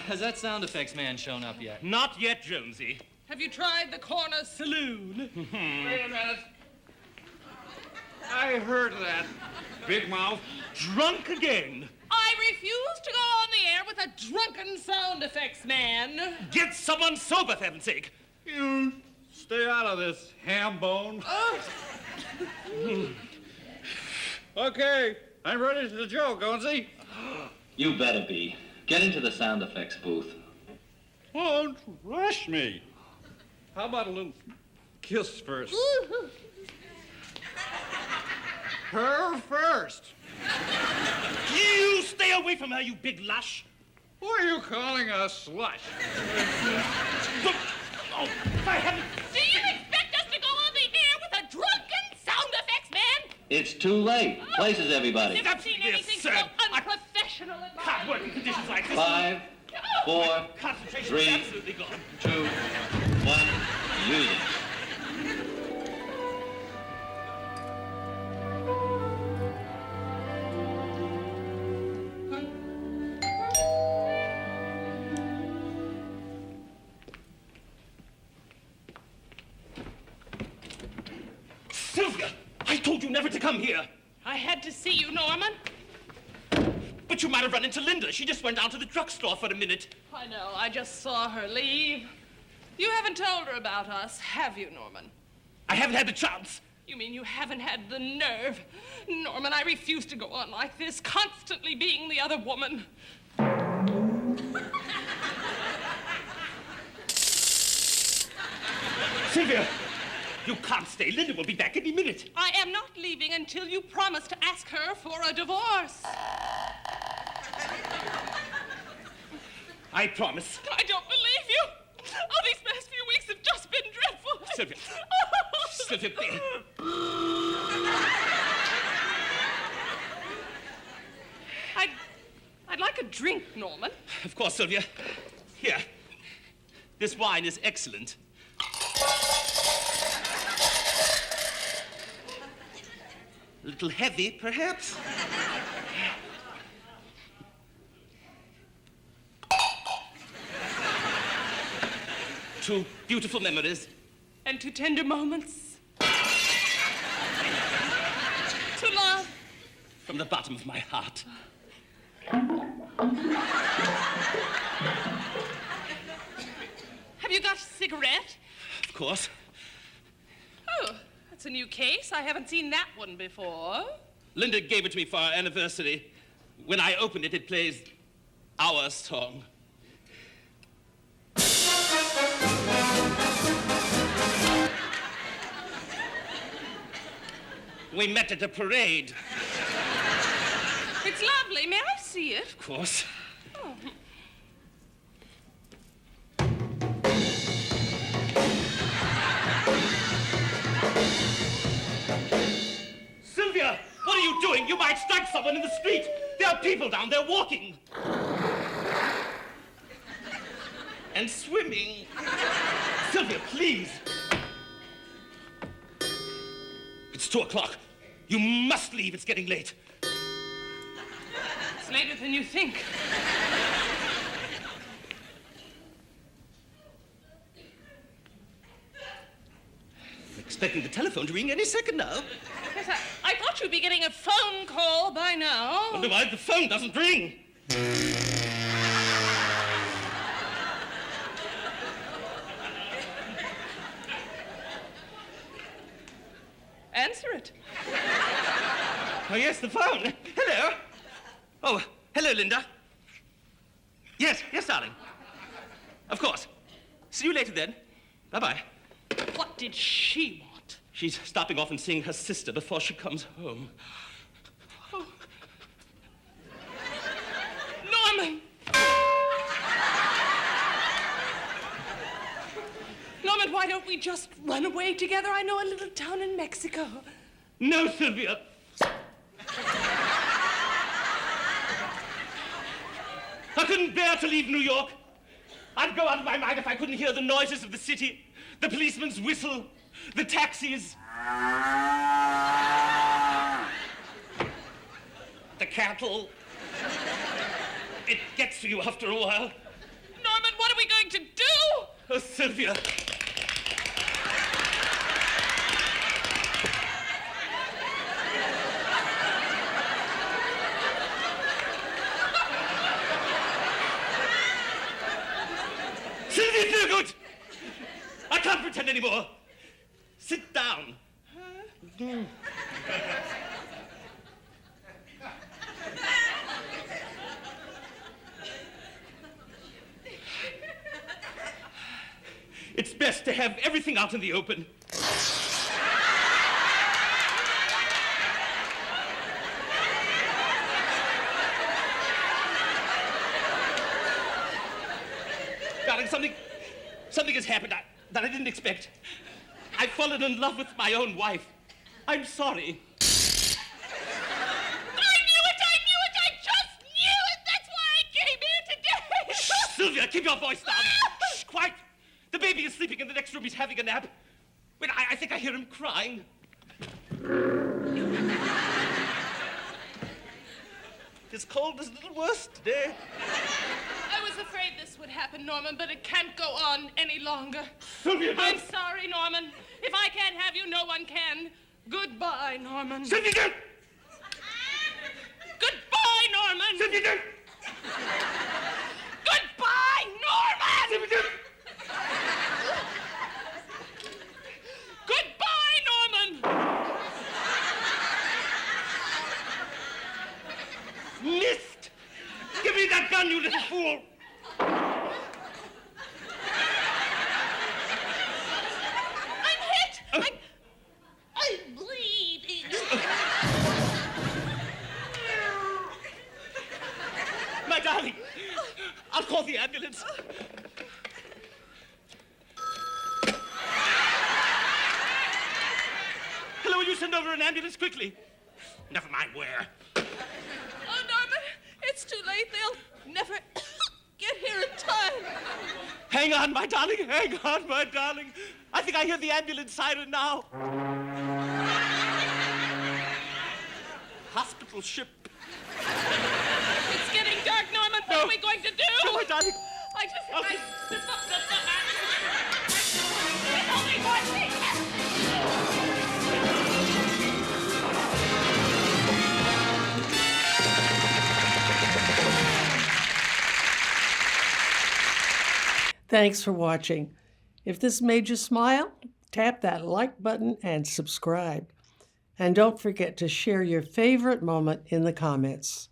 has that sound effects man shown up yet? Not yet, Jonesy. Have you tried the corner saloon? Wait a minute. I heard that. Big mouth. Drunk again. I refuse to go on the air with a drunken sound effects man. Get someone sober, for heaven's sake. You stay out of this, ham bone. Okay, I'm ready for the joke, Gonzy. You better be. Get into the sound effects booth. Don't rush me. How about a little kiss first? Her first. You stay away from her, you big lush. Who are you calling a slush? Look. Oh, if I hadn't... Do you expect us to go on the air with a drunken sound effects man? It's too late. Places, everybody. Never seen anything so unprofessional in my Can't work in conditions like this. 5, 4, Concentration 3, is absolutely gone. 2, 1, music. Sylvia, I told you never to come here. I had to see you, Norman. But you might have run into Linda. She just went down to the drugstore for a minute. I know, I just saw her leave. You haven't told her about us, have you, Norman? I haven't had the chance. You mean you haven't had the nerve? Norman, I refuse to go on like this, constantly being the other woman. Sylvia, you can't stay. Linda will be back any minute. I am not leaving until you promise to ask her for a divorce. I promise. I don't believe you. Oh, these past few weeks have just been dreadful. Sylvia. Sylvia, please. I'd like a drink, Norman. Of course, Sylvia. Here. This wine is excellent. A little heavy, perhaps? Two beautiful memories. And to tender moments. To love. From the bottom of my heart. Have you got a cigarette? Of course. Oh, that's a new case. I haven't seen that one before. Linda gave it to me for our anniversary. When I open it, it plays our song. We met at a parade. It's lovely. May I see it? Of course. Oh. Sylvia, what are you doing? You might strike someone in the street. There are people down there walking. And swimming. Sylvia, please. It's 2 o'clock. You must leave. It's getting late. It's later than you think. I'm expecting the telephone to ring any second now. Yes, I thought you'd be getting a phone call by now. Wonder why the phone doesn't ring. Answer it. Oh, yes, the phone. Hello. Oh, hello, Linda. Yes, darling. Of course. See you later, then. Bye-bye. What did she want? She's stopping off and seeing her sister before she comes home. Oh. Norman! Norman, why don't we just run away together? I know a little town in Mexico. No, Sylvia. I couldn't bear to leave New York. I'd go out of my mind if I couldn't hear the noises of the city, the policeman's whistle, the taxis, the cattle. It gets to you after a while. Oh, Sylvia. Sylvia Thurgood! I can't pretend anymore. Sit down. It's best to have everything out in the open. Darling, something has happened that I didn't expect. I've fallen in love with my own wife. I'm sorry. I knew it! I just knew it! That's why I came here today! Shh, Sylvia, keep your voice down. Shh, quiet. The baby is sleeping in the next room. He's having a nap. Wait, I think I hear him crying. His cold is a little worse today. I was afraid this would happen, Norman, but it can't go on any longer. Sylvia, no. I'm sorry, Norman. If I can't have you, no one can. Goodbye, Norman. Sylvia, no. Goodbye, Norman. Sylvia, no. Goodbye, Norman. Sylvia, no. Goodbye, Norman. Missed. Give me that gun, you little fool. I'm hit. I'm bleeding. My darling, I'll call the ambulance. Hello, will you send over an ambulance quickly? Never mind where. Oh, Norman, it's too late. They'll never get here in time. Hang on, my darling, hang on, my darling. I think I hear the ambulance siren now. Hospital ship. It's getting dark, Norman. What are we going to do? No, my darling. I just... Okay. It's only one thing. Thanks for watching. If this made you smile, tap that like button and subscribe. And don't forget to share your favorite moment in the comments.